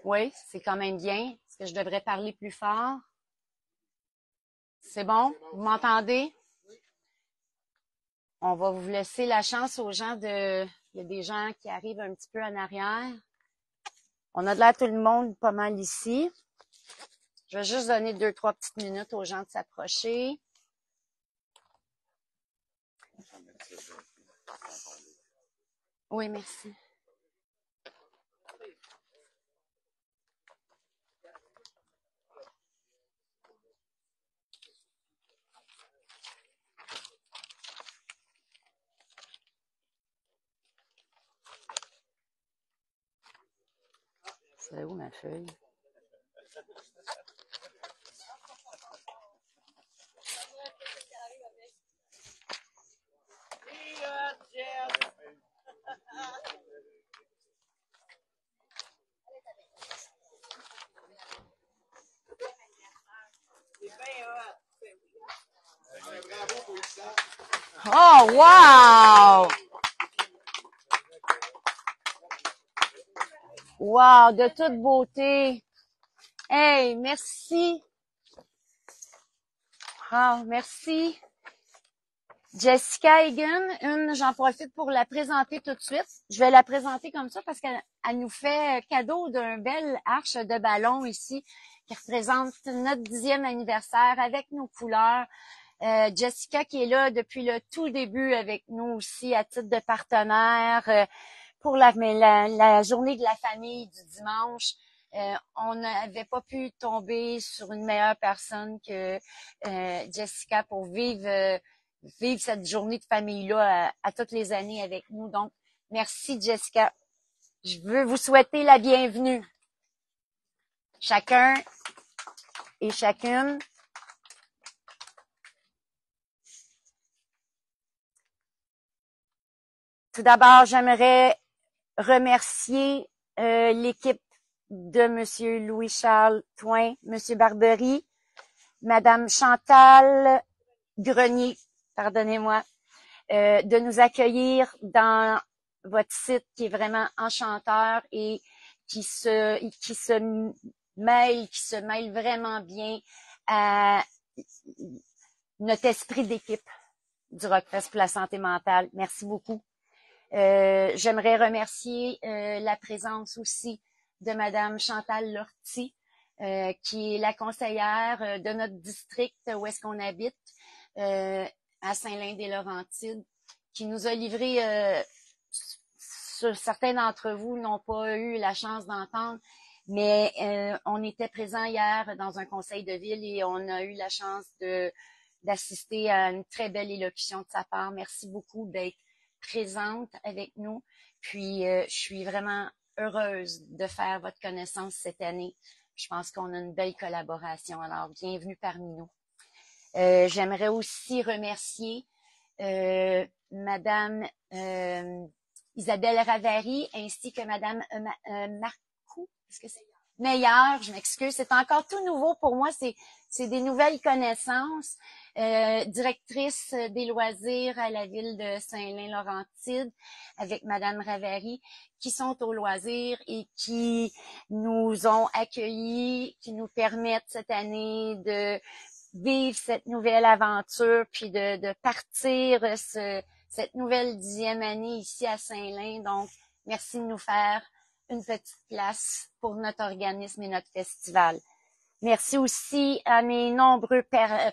Oui, c'est quand même bien. Est-ce que je devrais parler plus fort? C'est bon? Vous m'entendez? On va vous laisser la chance aux gens de... Il y a des gens qui arrivent un petit peu en arrière. On a de l'air tout le monde pas mal ici. Je vais juste donner 2-3 petites minutes aux gens de s'approcher. Oui, merci. C'est où ma feuille? Oh, wow! Wow, de toute beauté. Hey, merci. Ah, merci. Jessica Egan, j'en profite pour la présenter tout de suite. Je vais la présenter comme ça parce qu'elle nous fait cadeau d'un bel arche de ballon ici qui représente notre 10e anniversaire avec nos couleurs. Jessica qui est là depuis le tout début avec nous aussi à titre de partenaire pour la journée de la famille du dimanche. On n'avait pas pu tomber sur une meilleure personne que Jessica pour vivre cette journée de famille-là à toutes les années avec nous. Donc, merci Jessica. Je veux vous souhaiter la bienvenue. Chacun et chacune. Tout d'abord, j'aimerais remercier l'équipe de Monsieur Louis-Charles Toin, Monsieur Barbery, Madame Chantal Grenier, pardonnez-moi, de nous accueillir dans votre site qui est vraiment enchanteur et qui se mêle vraiment bien à notre esprit d'équipe du Rockfest pour la santé mentale. Merci beaucoup. J'aimerais remercier la présence aussi de Madame Chantal Lortie, qui est la conseillère de notre district où est-ce qu'on habite, à Saint-Lin-des-Laurentides, qui nous a livré, certains d'entre vous n'ont pas eu la chance d'entendre, mais on était présent hier dans un conseil de ville et on a eu la chance d'assister à une très belle élocution de sa part. Merci beaucoup d'être présente avec nous. Puis, je suis vraiment heureuse de faire votre connaissance cette année. Je pense qu'on a une belle collaboration. Alors, bienvenue parmi nous. J'aimerais aussi remercier Madame Isabelle Ravary ainsi que Madame Marcoux. Est-ce que c'est Meilleur? Je m'excuse. C'est encore tout nouveau pour moi. C'est des nouvelles connaissances. Directrice des loisirs à la ville de Saint-Lin-Laurentide avec Madame Ravary, qui sont aux loisirs et qui nous ont accueillis, qui nous permettent cette année de vivre cette nouvelle aventure, puis de partir cette nouvelle 10e année ici à Saint-Lin. Donc, merci de nous faire une petite place pour notre organisme et notre festival. Merci aussi à mes nombreux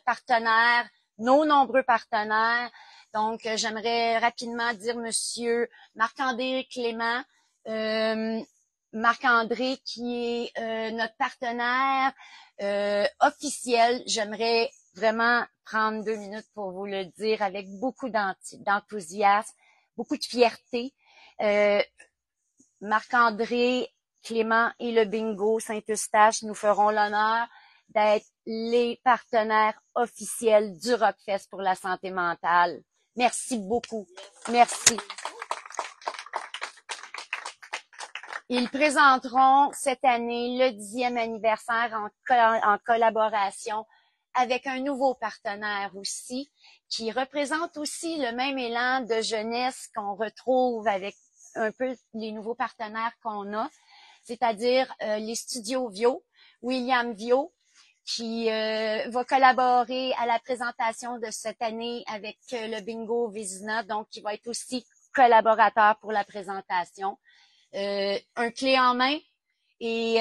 partenaires, nos nombreux partenaires. Donc, j'aimerais rapidement dire Monsieur Marc-André Clément, Marc-André qui est notre partenaire officiel. J'aimerais vraiment prendre 2 minutes pour vous le dire avec beaucoup d'enthousiasme, beaucoup de fierté. Marc-André Clément et le Bingo Saint-Eustache nous feront l'honneur d'être les partenaires officiels du Rockfest pour la santé mentale. Merci beaucoup. Merci. Ils présenteront cette année le 10e anniversaire en collaboration avec un nouveau partenaire aussi, qui représente aussi le même élan de jeunesse qu'on retrouve avec un peu les nouveaux partenaires qu'on a. c'est-à-dire les studios Vio, William Vio, qui va collaborer à la présentation de cette année avec le Bingo Vézina, donc qui va être aussi collaborateur pour la présentation. Un clé en main et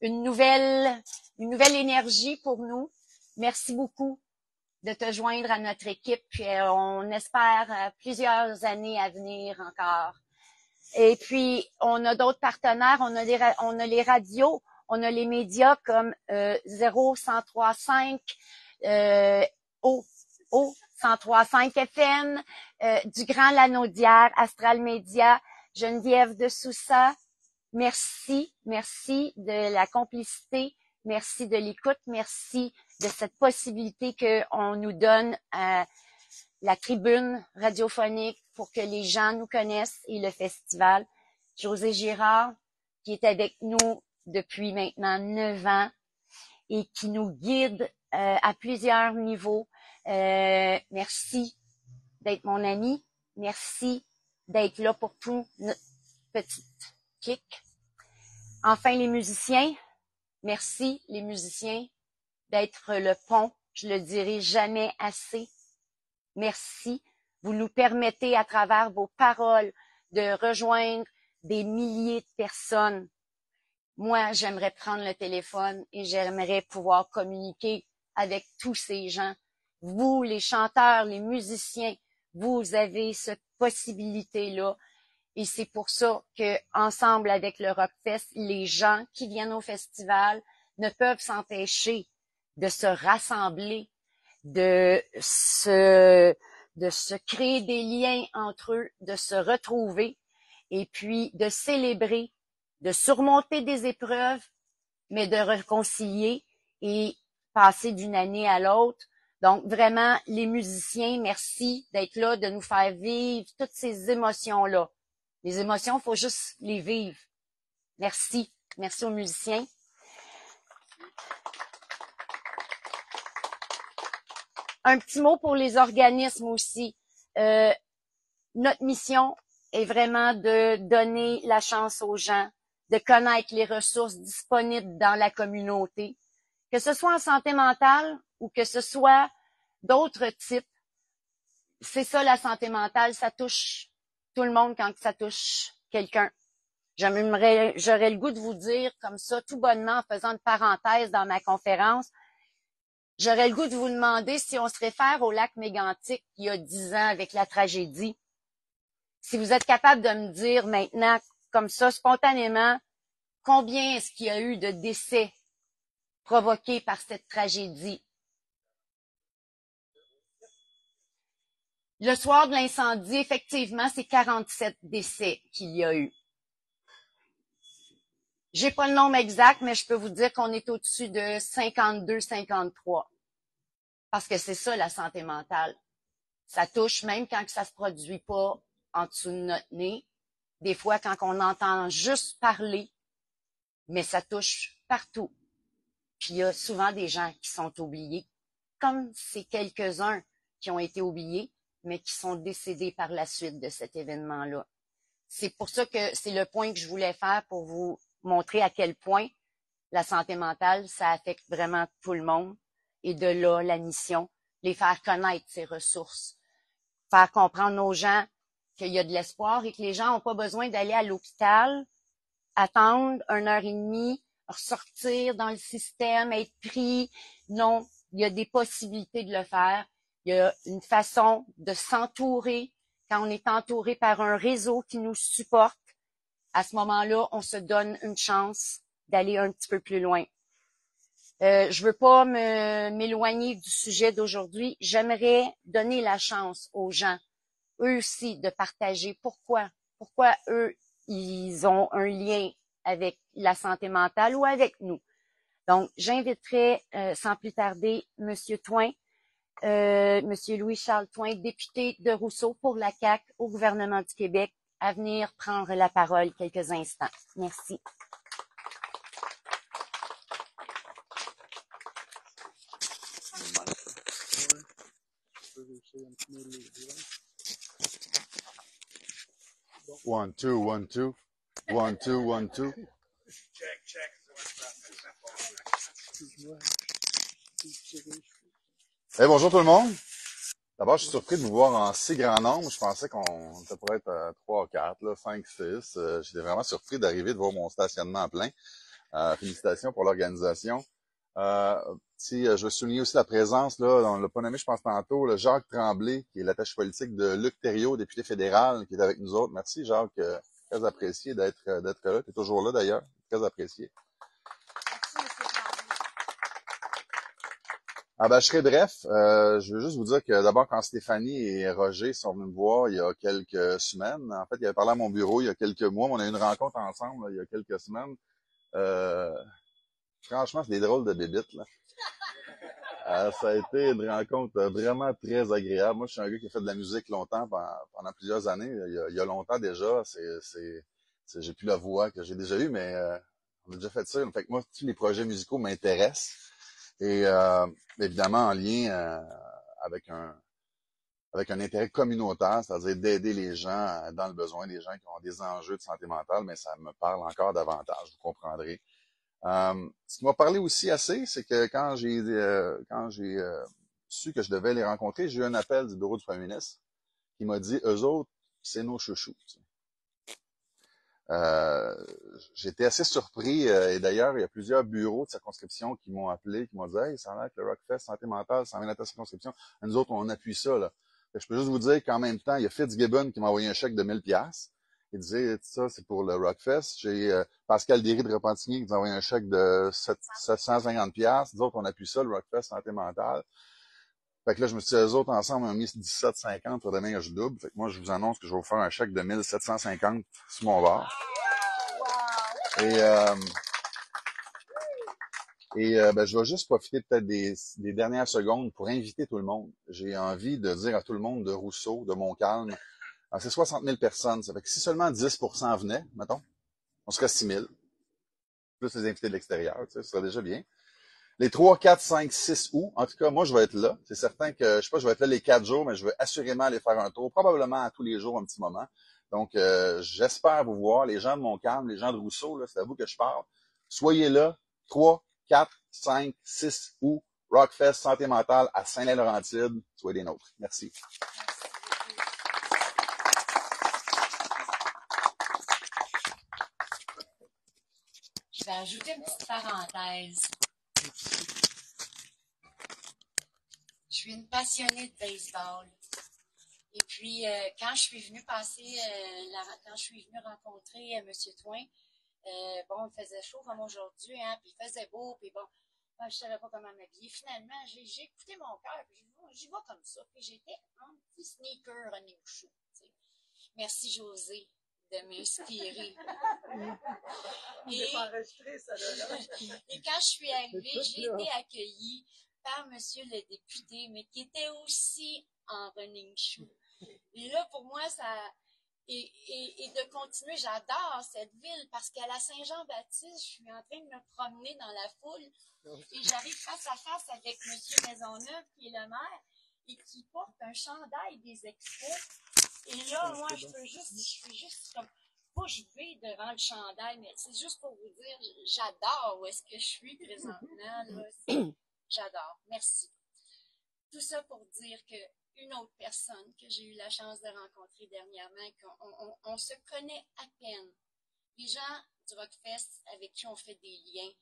une nouvelle énergie pour nous. Merci beaucoup de te joindre à notre équipe. Puis on espère plusieurs années à venir encore. Et puis, on a d'autres partenaires. On a les radios, on a les médias comme 0103.5, O 103.5 FM, du Grand Lanaudière, Astral Média, Geneviève de Sousa. Merci de la complicité, merci de l'écoute, merci de cette possibilité qu'on nous donne la tribune radiophonique pour que les gens nous connaissent et le festival. José Girard, qui est avec nous depuis maintenant 9 ans et qui nous guide à plusieurs niveaux. Merci d'être mon ami. Merci d'être là pour tout notre petit clic. Enfin, les musiciens. Merci, les musiciens, d'être le pont. Je le dirai jamais assez. Merci. Vous nous permettez, à travers vos paroles, de rejoindre des milliers de personnes. Moi, j'aimerais prendre le téléphone et j'aimerais pouvoir communiquer avec tous ces gens. Vous, les chanteurs, les musiciens, vous avez cette possibilité-là. Et c'est pour ça que, ensemble avec le Rockfest, les gens qui viennent au festival ne peuvent s'empêcher de se rassembler, de se créer des liens entre eux, de se retrouver et puis de célébrer, de surmonter des épreuves, mais de réconcilier et passer d'une année à l'autre. Donc, vraiment, les musiciens, merci d'être là, de nous faire vivre toutes ces émotions-là. Les émotions, il faut juste les vivre. Merci. Merci aux musiciens. Un petit mot pour les organismes aussi. Notre mission est vraiment de donner la chance aux gens, de connaître les ressources disponibles dans la communauté, que ce soit en santé mentale ou que ce soit d'autres types. C'est ça la santé mentale, ça touche tout le monde quand ça touche quelqu'un. J'aurais le goût de vous dire comme ça, tout bonnement, en faisant une parenthèse dans ma conférence, j'aurais le goût de vous demander si on se réfère au lac Mégantic il y a 10 ans avec la tragédie. Si vous êtes capable de me dire maintenant, comme ça, spontanément, combien est-ce qu'il y a eu de décès provoqués par cette tragédie? Le soir de l'incendie, effectivement, c'est 47 décès qu'il y a eu. J'ai pas le nombre exact, mais je peux vous dire qu'on est au-dessus de 52, 53. Parce que c'est ça, la santé mentale. Ça touche même quand ça se produit pas en dessous de notre nez. Des fois, quand on entend juste parler, mais ça touche partout. Puis il y a souvent des gens qui sont oubliés, comme ces quelques-uns qui ont été oubliés, mais qui sont décédés par la suite de cet événement-là. C'est pour ça que c'est le point que je voulais faire pour vous montrer à quel point la santé mentale, ça affecte vraiment tout le monde. Et de là, la mission, les faire connaître ces ressources, faire comprendre aux gens qu'il y a de l'espoir et que les gens n'ont pas besoin d'aller à l'hôpital, attendre 1 heure et demie, ressortir dans le système, être pris. Non, il y a des possibilités de le faire. Il y a une façon de s'entourer. Quand on est entouré par un réseau qui nous supporte, à ce moment-là, on se donne une chance d'aller un petit peu plus loin. Je veux pas m'éloigner du sujet d'aujourd'hui. J'aimerais donner la chance aux gens, eux aussi, de partager pourquoi eux, ils ont un lien avec la santé mentale ou avec nous. Donc, j'inviterai sans plus tarder Monsieur Toin, Monsieur Louis-Charles Toin, député de Rousseau pour la CAQ au gouvernement du Québec, à venir prendre la parole quelques instants. Merci. One, two, one, two. 1, 2, 1, 2. Bonjour tout le monde. D'abord, je suis surpris de vous voir en si grand nombre. Je pensais qu'on pourrait être à 3, 4, là, 5, 6. J'étais vraiment surpris d'arriver de voir mon stationnement plein. Félicitations pour l'organisation. Je veux souligner aussi la présence, là, on l'a pas nommé, je pense tantôt, le Jacques Tremblay, qui est l'attaché politique de Luc Thériault, député fédéral, qui est avec nous autres. Merci, Jacques. Très apprécié d'être là. Tu es toujours là, d'ailleurs. Très apprécié. Je serai bref. Je veux juste vous dire que d'abord, quand Stéphanie et Roger sont venus me voir il y a quelques semaines, en fait, ils avaient parlé à mon bureau il y a quelques mois, on a eu une rencontre ensemble là, il y a quelques semaines. Franchement, c'est des drôles de bébites, là. Ça a été une rencontre vraiment très agréable. Moi, je suis un gars qui a fait de la musique longtemps, pendant plusieurs années. Il y a longtemps déjà. J'ai plus la voix que j'ai déjà eue, mais on a déjà fait ça. Fait que moi, tous les projets musicaux m'intéressent. Et évidemment, en lien avec un intérêt communautaire, c'est-à-dire d'aider les gens dans le besoin, des gens qui ont des enjeux de santé mentale, mais ça me parle encore davantage, vous comprendrez. Ce qui m'a parlé aussi assez, c'est que quand j'ai su que je devais les rencontrer, j'ai eu un appel du bureau du premier ministre qui m'a dit, eux autres, c'est nos chouchous. J'étais assez surpris, et d'ailleurs, il y a plusieurs bureaux de circonscription qui m'ont appelé, qui m'ont dit « Hey, ça a l'air que le Rockfest Santé mentale s'en vient à ta circonscription. » Nous autres, on appuie ça, là. Je peux juste vous dire qu'en même temps, il y a Fitzgibbon qui m'a envoyé un chèque de 1000$. Il disait, ça, c'est pour le Rockfest. J'ai Pascal Derry de Repentigny qui nous a envoyé un chèque de 750$. Nous autres, on appuie ça, le Rockfest Santé mentale. Fait que là, je me suis dit, eux autres, ensemble, on a mis 17,50 pour demain, je double. Fait que moi, je vous annonce que je vais vous faire un chèque de 1750 sur mon bar. Je vais juste profiter peut-être des dernières secondes pour inviter tout le monde. J'ai envie de dire à tout le monde de Rousseau, de Montcalm, c'est 60 000 personnes. Ça fait que si seulement 10% venaient, mettons, on serait 6 000. Plus les invités de l'extérieur, tu sais, ce serait déjà bien. Les 3, 4, 5, 6 août, en tout cas, moi, je vais être là. C'est certain que, je sais pas, je vais être là les 4 jours, mais je vais assurément aller faire un tour, probablement à tous les jours un petit moment. Donc, j'espère vous voir, les gens de Montcalm, les gens de Rousseau, là, c'est à vous que je parle. Soyez là, 3, 4, 5, 6 août, Rockfest Santé mentale à Saint-Laurentide. Soyez des nôtres. Merci. Je vais ajouter une petite parenthèse. Je suis une passionnée de baseball. Et puis, quand je suis venue rencontrer M. Twain, il faisait chaud comme aujourd'hui, hein, puis il faisait beau, puis bon, moi, je savais pas comment m'habiller. Finalement, j'ai écouté mon cœur, puis j'y vais comme ça. Puis j'étais en petit sneaker running shoe. T'sais. Merci, José, de m'inspirer. Et quand je suis arrivée, j'ai été accueillie par monsieur le député, mais qui était aussi en running shoe. Et là, pour moi, ça... Et de continuer, j'adore cette ville parce qu'à la Saint-Jean-Baptiste, je suis en train de me promener dans la foule et j'arrive face à face avec monsieur Maisonneuve, qui est le maire, et qui porte un chandail des expos. Et là, moi, je suis juste comme... bouche bée devant le chandail, mais c'est juste pour vous dire, j'adore où est-ce que je suis présentement. Là. J'adore. Merci. Tout ça pour dire qu'une autre personne que j'ai eu la chance de rencontrer dernièrement, qu'on se connaît à peine. Les gens du Rockfest avec qui on fait des liens,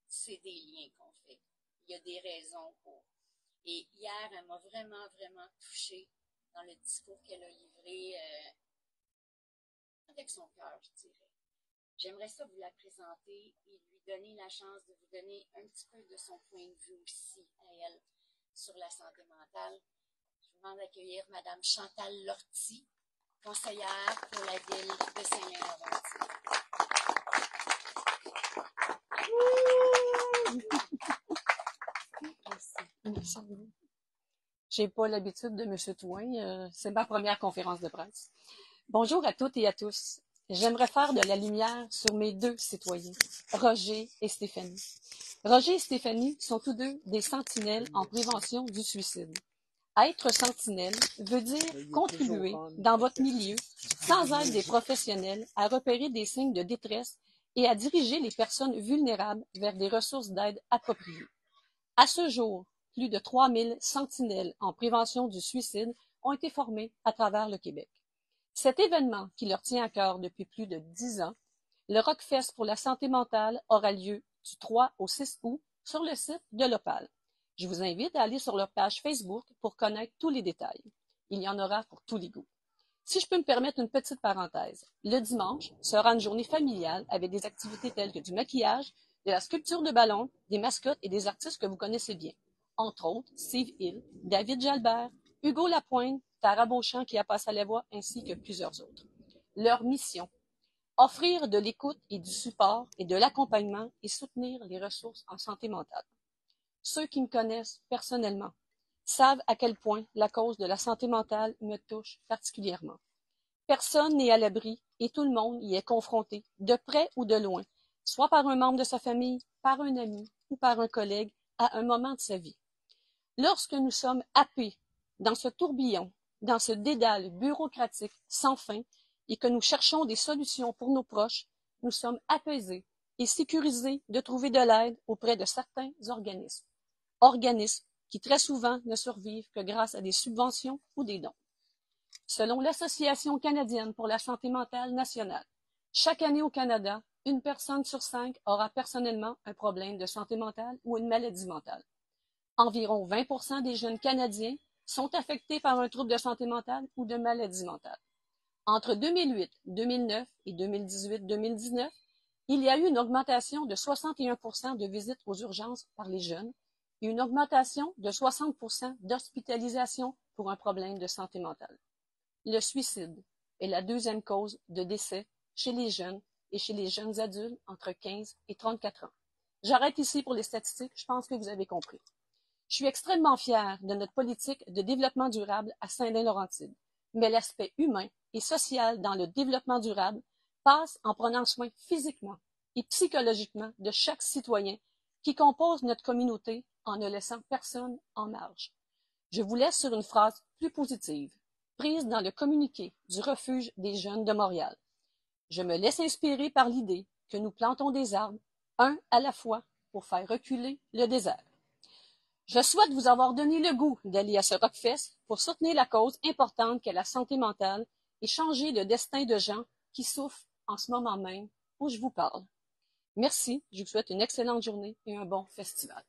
c'est des liens qu'on fait. Il y a des raisons pour. Et hier, elle m'a vraiment, vraiment touchée dans le discours qu'elle a livré avec son cœur, je dirais. J'aimerais ça vous la présenter et lui donner la chance de vous donner un petit peu de son point de vue aussi à elle sur la santé mentale. Je vous demande d'accueillir Mme Chantal Lortie, conseillère pour la ville de Saint-Laurentide. Merci. J'ai pas l'habitude de M. Twain. C'est ma première conférence de presse. Bonjour à toutes et à tous. J'aimerais faire de la lumière sur mes deux citoyens, Roger et Stéphanie. Roger et Stéphanie sont tous deux des sentinelles en prévention du suicide. Être sentinelle veut dire contribuer dans votre milieu, sans aide des professionnels, à repérer des signes de détresse et à diriger les personnes vulnérables vers des ressources d'aide appropriées. À ce jour, plus de 3000 sentinelles en prévention du suicide ont été formées à travers le Québec. Cet événement qui leur tient à cœur depuis plus de 10 ans, le Rockfest pour la santé mentale, aura lieu du 3 au 6 août sur le site de l'Opale. Je vous invite à aller sur leur page Facebook pour connaître tous les détails. Il y en aura pour tous les goûts. Si je peux me permettre une petite parenthèse, le dimanche sera une journée familiale avec des activités telles que du maquillage, de la sculpture de ballons, des mascottes et des artistes que vous connaissez bien. Entre autres, Steve Hill, David Jalbert, Hugo Lapointe, Tara Beauchamp qui a passé à la voix, ainsi que plusieurs autres. Leur mission: offrir de l'écoute et du support et de l'accompagnement et soutenir les ressources en santé mentale. Ceux qui me connaissent personnellement savent à quel point la cause de la santé mentale me touche particulièrement. Personne n'est à l'abri et tout le monde y est confronté, de près ou de loin, soit par un membre de sa famille, par un ami ou par un collègue à un moment de sa vie. Lorsque nous sommes happés dans ce tourbillon, dans ce dédale bureaucratique sans fin et que nous cherchons des solutions pour nos proches, nous sommes apaisés et sécurisés de trouver de l'aide auprès de certains organismes. Organismes qui très souvent ne survivent que grâce à des subventions ou des dons. Selon l'Association canadienne pour la santé mentale nationale, chaque année au Canada, une personne sur 5 aura personnellement un problème de santé mentale ou une maladie mentale. Environ 20% des jeunes Canadiens sont affectés par un trouble de santé mentale ou de maladie mentale. Entre 2008, 2009 et 2018-2019, il y a eu une augmentation de 61% de visites aux urgences par les jeunes et une augmentation de 60% d'hospitalisation pour un problème de santé mentale. Le suicide est la deuxième cause de décès chez les jeunes et chez les jeunes adultes entre 15 et 34 ans. J'arrête ici pour les statistiques, je pense que vous avez compris. Je suis extrêmement fière de notre politique de développement durable à Saint-Lin-Laurentide, mais l'aspect humain et social dans le développement durable passe en prenant soin physiquement et psychologiquement de chaque citoyen qui compose notre communauté en ne laissant personne en marge. Je vous laisse sur une phrase plus positive, prise dans le communiqué du Refuge des jeunes de Montréal. Je me laisse inspirer par l'idée que nous plantons des arbres, un à la fois, pour faire reculer le désert. Je souhaite vous avoir donné le goût d'aller à ce Rockfest pour soutenir la cause importante qu'est la santé mentale et changer le destin de gens qui souffrent en ce moment même où je vous parle. Merci, je vous souhaite une excellente journée et un bon festival.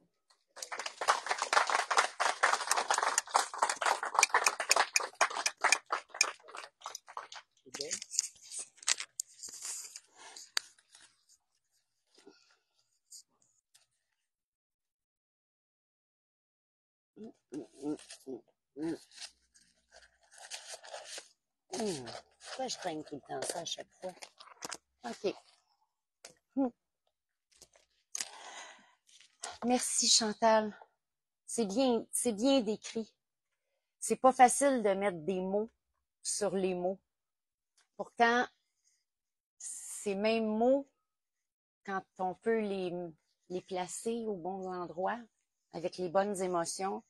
Pourquoi je traîne tout le temps ça à chaque fois? OK. Merci, Chantal. C'est bien décrit. C'est pas facile de mettre des mots sur les mots. Pourtant, ces mêmes mots, quand on peut les placer au bon endroit, avec les bonnes émotions,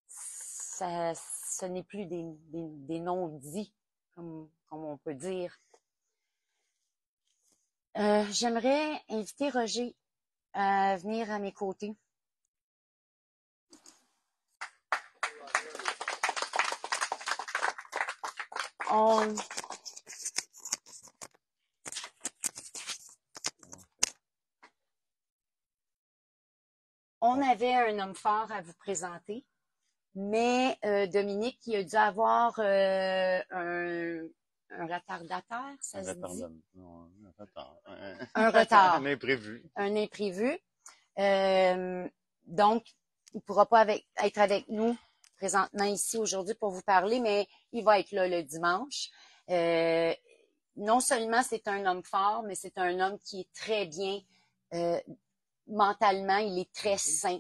ce n'est plus des non-dits, comme on peut dire. J'aimerais inviter Roger à venir à mes côtés. On avait un homme fort à vous présenter, mais Dominique, il a dû avoir un retardateur, ça se dit? Non, un retard. Un retard. Un imprévu. Un imprévu. Donc, il ne pourra pas être avec nous présentement ici aujourd'hui pour vous parler, mais il va être là le dimanche. Non seulement c'est un homme fort, mais c'est un homme qui est très bien mentalement, il est très sain.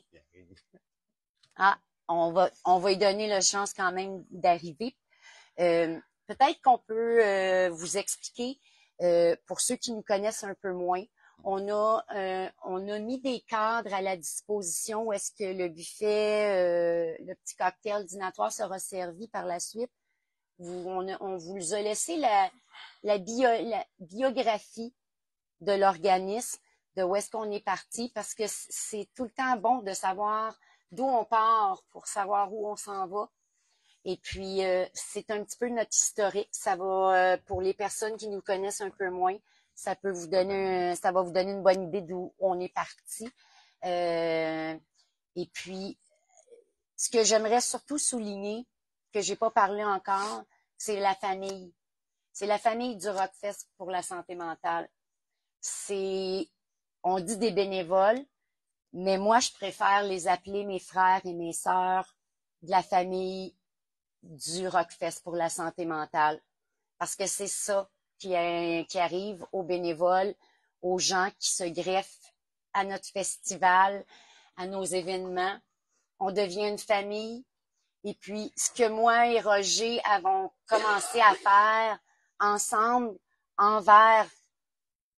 Ah, on va lui donner la chance quand même d'arriver. Peut-être qu'on peut vous expliquer, pour ceux qui nous connaissent un peu moins, on a mis des cadres à la disposition où est-ce que le buffet, le petit cocktail dînatoire sera servi par la suite. On vous a laissé la biographie de l'organisme, de où est-ce qu'on est parti, parce que c'est tout le temps bon de savoir d'où on part pour savoir où on s'en va. Et puis, c'est un petit peu notre historique. Ça va, pour les personnes qui nous connaissent un peu moins, ça va vous donner une bonne idée d'où on est parti. Et puis, ce que j'aimerais surtout souligner, que j'ai pas parlé encore, c'est la famille. C'est la famille du Rockfest pour la santé mentale. On dit des bénévoles, mais moi, je préfère les appeler mes frères et mes sœurs de la famille du Rockfest pour la santé mentale. Parce que c'est ça qui arrive aux bénévoles, aux gens qui se greffent à notre festival, à nos événements. On devient une famille. Et puis, ce que moi et Roger avons commencé à faire ensemble envers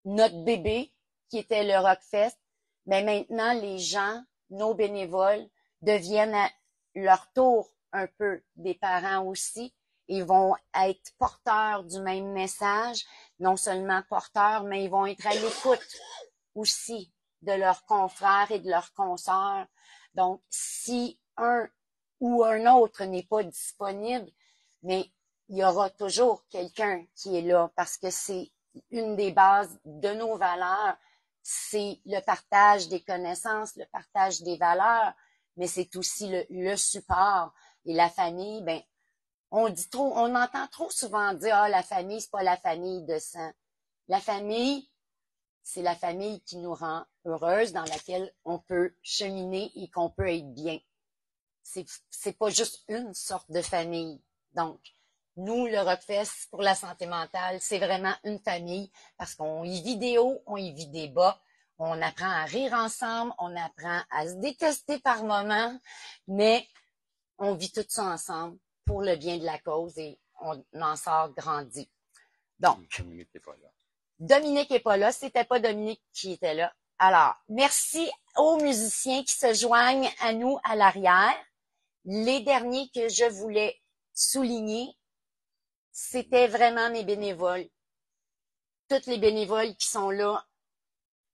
notre bébé, qui était le Rockfest, mais maintenant, les gens, nos bénévoles, deviennent à leur tour un peu des parents aussi. Ils vont être porteurs du même message, non seulement porteurs, mais ils vont être à l'écoute aussi de leurs confrères et de leurs consoeurs. Donc, si un ou un autre n'est pas disponible, mais il y aura toujours quelqu'un qui est là parce que c'est une des bases de nos valeurs, c'est le partage des connaissances, le partage des valeurs, mais c'est aussi le support. Et la famille, ben, on entend trop souvent dire, ah, la famille, c'est pas la famille de sang. La famille, c'est la famille qui nous rend heureuse, dans laquelle on peut cheminer et qu'on peut être bien. C'est pas juste une sorte de famille. Donc, nous, le Rockfest pour la santé mentale, c'est vraiment une famille parce qu'on y vit des hauts, on y vit des bas. On apprend à rire ensemble, on apprend à se détester par moments, mais on vit tout ça ensemble pour le bien de la cause et on en sort grandi. Donc, Dominique n'est pas là. Dominique n'est pas là, c'était pas Dominique qui était là. Alors, merci aux musiciens qui se joignent à nous à l'arrière. Les derniers que je voulais souligner, c'était vraiment mes bénévoles. Toutes les bénévoles qui sont là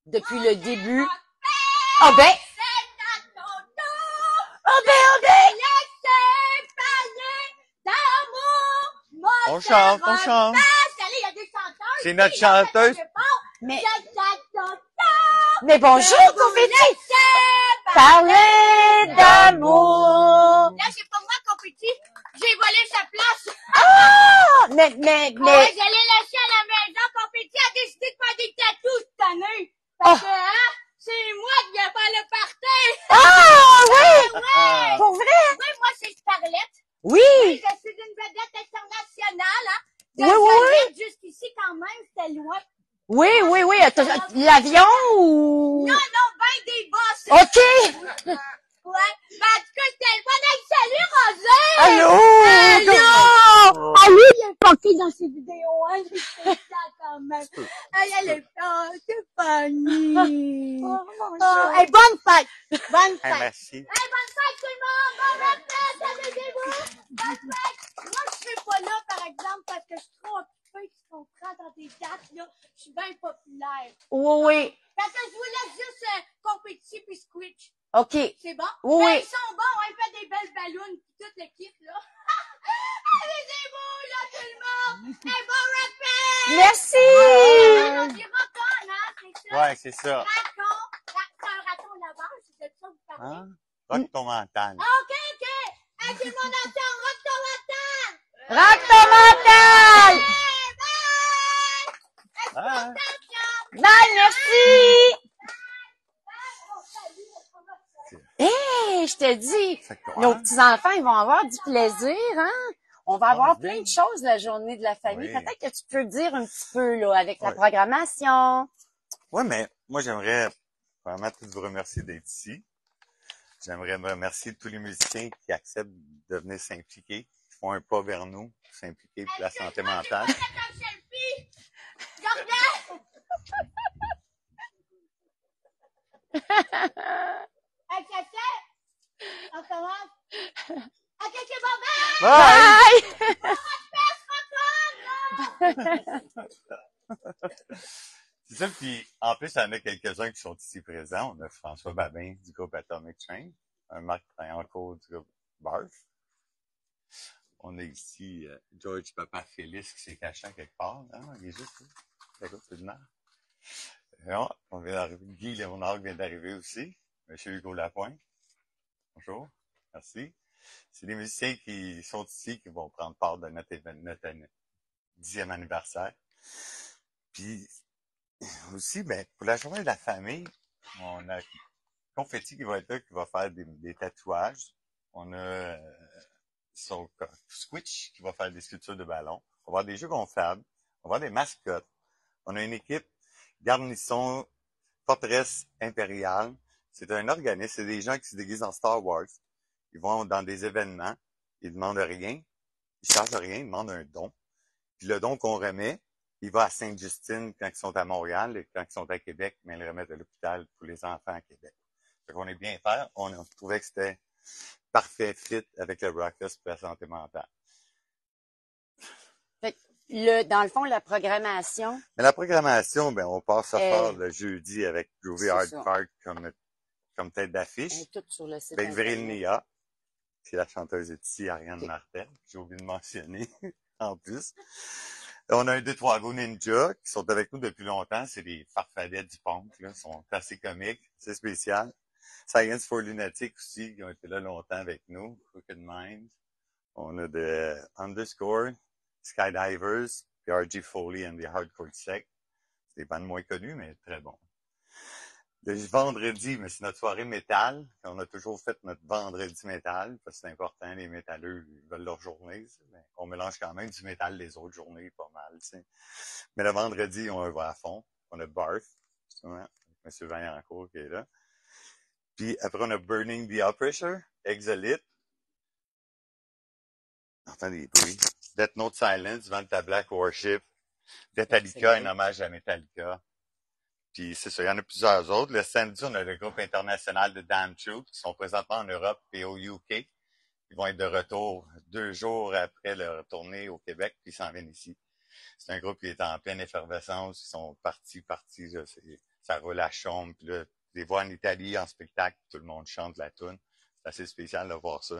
depuis le début. Ah ben! Ah ben! On chante, on chante. C'est notre chanteuse. Mais bonjour, Confetti! Parler d'amour! Là, c'est pas moi, Confetti. J'ai volé sa place. Ah! Mais... Ouais, j'allais laisser à la maison. Confetti a décidé de faire des tatous cette année. Parce que, c'est moi qui viens faire le party. Ah, oui! Ouais! Pour vrai? Oui, moi, c'est Starlette. Oui! Oui, je suis une vedette internationale, hein. De Oui. Starlette jusqu'ici, quand même, c'était loin. Oui. L'avion ou... Non, ben des bosses. OK! Ouais. Ben, en tout cas, c'était le fun. Hey, salut, Roger! Allô? Ah, lui, il est fucké dans ses vidéos, hein. C'est ça, quand même. Elle est, c'est funny. Hey, bonne fête! Bonne fête! Merci. Hey, bonne fête, tout le monde! Bonne fête! Amusez-vous! Bonne fête! Moi, je serai pas là, par exemple, parce que je suis trop occupée, tu comprends, dans tes dates, là. Je suis bien populaire. Oui. Parce que je vous laisse juste Confetti puis Squitch. OK. C'est bon? Oui. Ben, ils sont bons, on fait des belles ballons pis toute l'équipe, là. Amusez-vous, là, tout le monde! Hey, bon rappel! Merci! On dit racon, hein, c'est ça? Ouais, c'est ça. Racon. C'est un raton là-bas, c'est de ça que vous parlez. Hein? Rock ton mental. OK. Hey, tout le monde entend, rock ton mental! Rock ton mental! Hey, bye! Ah. Bye, merci! Hey, je te dis, Fait que, nos hein? petits-enfants, ils vont avoir du plaisir, hein? On va avoir bien. plein de choses la journée de la famille. Oui. Peut-être que tu peux dire un petit peu, là, avec la Oui. programmation. Ouais, mais moi, j'aimerais vraiment tout vous remercier d'être ici. J'aimerais me remercier tous les musiciens qui acceptent de venir s'impliquer, qui font un pas vers nous, s'impliquer pour la santé mentale. Un selfie! Jordan! Hey, Cassette! On commence? OK, c'est bon, bye! Bye! On va se faire ce record, là! C'est ça, puis en plus, il y en a quelques-uns qui sont ici présents. On a François Babin du groupe Atomic Train, un Marc Trayancourt du groupe Barth. On a ici George Papa Félix qui s'est caché quelque part. Non, il est juste là. D'accord, c'est de non, on vient d'arriver. Guy Léonard vient d'arriver aussi. Monsieur Hugo Lapointe. Bonjour. Merci. C'est des musiciens qui sont ici, qui vont prendre part de notre 10e anniversaire. Puis, aussi, ben, pour la journée de la famille, on a Confetti qui va être là, qui va faire des tatouages. On a son Switch qui va faire des sculptures de ballons. On va avoir des jeux gonflables. On va avoir des mascottes. On a une équipe Garnison Forteresse Impériale. C'est un organisme. C'est des gens qui se déguisent en Star Wars. Ils vont dans des événements. Ils demandent rien. Ils chargent rien. Ils demandent un don. Puis le don qu'on remet, il va à Sainte-Justine quand ils sont à Montréal et quand ils sont à Québec, mais ils le remettent à l'hôpital pour les enfants à Québec. Fait qu'on est bien fait. On trouvait que c'était parfait fit avec le Ruckus pour la santé mentale. Fait dans le fond, la programmation. Mais la programmation, ben, on passe à faire le jeudi avec Groovy Hard Park comme tête d'affiche. Tout sur le site. Avec Vril Nia, qui est la chanteuse ici, Ariane Martel, que j'ai oublié de mentionner en plus. On a un 2-3 Ninja qui sont avec nous depuis longtemps. C'est des farfadets du punk, là. Ils sont assez comiques. C'est spécial. Science for Lunatic aussi, qui ont été là longtemps avec nous. Crooked Minds. On a de Underscore, Skydivers, puis R.G. Foley and the Hardcore Sect. C'est des bandes moins connues, mais très bons. Le vendredi, mais c'est notre soirée métal. On a toujours fait notre vendredi métal, parce que c'est important, les métalleux, ils veulent leur journée. Mais on mélange quand même du métal les autres journées, pas mal. T'sais. Mais le vendredi, on va à fond. On a Barth, justement, avec M. Vaillancourt qui est là. Puis après, on a Burning the Oppressor, Exolite. Enfin, des bruits. Death Note Silence, Vanta Black Worship. Metallica, un hommage à Metallica. Puis c'est ça, il y en a plusieurs autres. Le samedi, on a le groupe international de Damn Truth qui sont présentement en Europe et au UK. Ils vont être de retour 2 jours après leur tournée au Québec, puis ils s'en viennent ici. C'est un groupe qui est en pleine effervescence. Ils sont partis, là, ça roule à chambre. Puis là, les voir en Italie en spectacle, tout le monde chante la toune. C'est assez spécial de voir ça.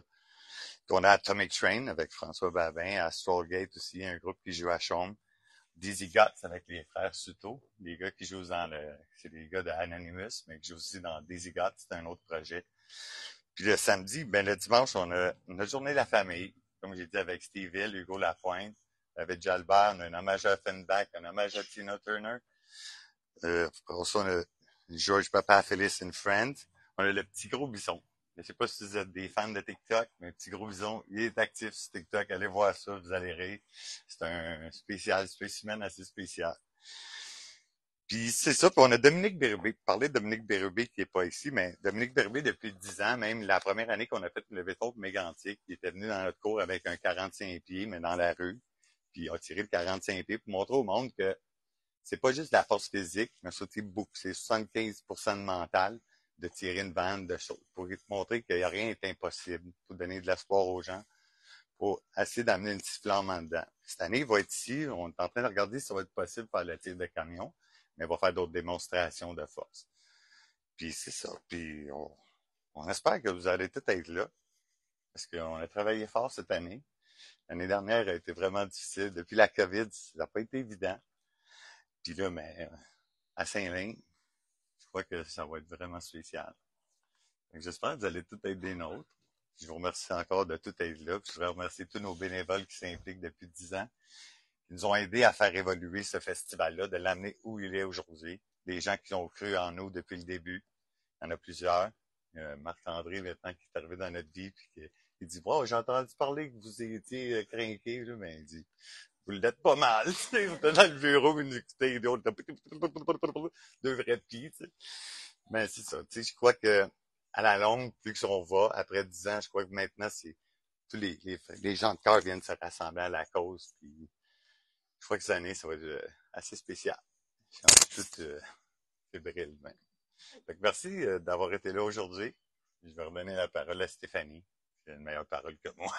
Puis on a Atomic Train avec François Babin, Astral Gate aussi, un groupe qui joue à chambre. Dizzy Guts avec les frères Suto, les gars qui jouent c'est des gars de Anonymous, mais qui jouent aussi dans Dizzy Guts, c'est un autre projet. Puis le samedi, ben le dimanche, on a une journée de la famille, comme j'ai dit avec Steve Hill, Hugo Lapointe, avec Jalbert, on a un hommage à Offenbach, un hommage à Tina Turner. Pour ça, on a George Papa, Phyllis and Friends. On a le petit gros bison. Je ne sais pas si vous êtes des fans de TikTok, mais le petit gros bison, il est actif sur TikTok. Allez voir ça, vous allez rire. C'est un spécimen assez spécial. Puis c'est ça, puis on a Dominique Bérubé. Parler de Dominique Bérubé qui est pas ici, mais Dominique Bérubé depuis 10 ans, même la première année qu'on a fait le Vétaupe mégantique, il était venu dans notre cours avec un 45 pieds, mais dans la rue. Puis il a tiré le 45 pieds pour montrer au monde que c'est pas juste la force physique, mais surtout beaucoup. C'est 75% de mental de tirer une bande de choses pour montrer qu'il n'y a rien n'est impossible, pour donner de l'espoir aux gens, pour essayer d'amener une petite flamme en dedans. Cette année, il va être ici. On est en train de regarder si ça va être possible de faire le tir de camion, mais il va faire d'autres démonstrations de force. Puis c'est ça. Puis on espère que vous allez tous être là, parce qu'on a travaillé fort cette année. L'année dernière a été vraiment difficile. Depuis la COVID, ça n'a pas été évident. Puis là, mais à Saint-Lin, je crois que ça va être vraiment spécial. J'espère que vous allez tous être des nôtres. Je vous remercie encore de tout être là. Puis je voudrais remercier tous nos bénévoles qui s'impliquent depuis 10 ans, qui nous ont aidés à faire évoluer ce festival-là, de l'amener où il est aujourd'hui. Les gens qui ont cru en nous depuis le début. Il y en a plusieurs. Marc-André, maintenant, qui est arrivé dans notre vie, puis il dit « Wow, j'ai entendu parler que vous étiez crinqués. » Mais il dit « Vous l'êtes pas mal. » Vous êtes dans le bureau, vous nous écoutez, deux vrais pieds. Mais c'est ça. Je crois que à la longue, plus qu'on va, après 10 ans, je crois que maintenant, c'est tous les gens de cœur viennent se rassembler à la cause. Puis, je crois que cette année, ça va être assez spécial. Je suis tout fébrile même. Donc, merci d'avoir été là aujourd'hui. Je vais redonner la parole à Stéphanie. Qui a une meilleure parole que moi.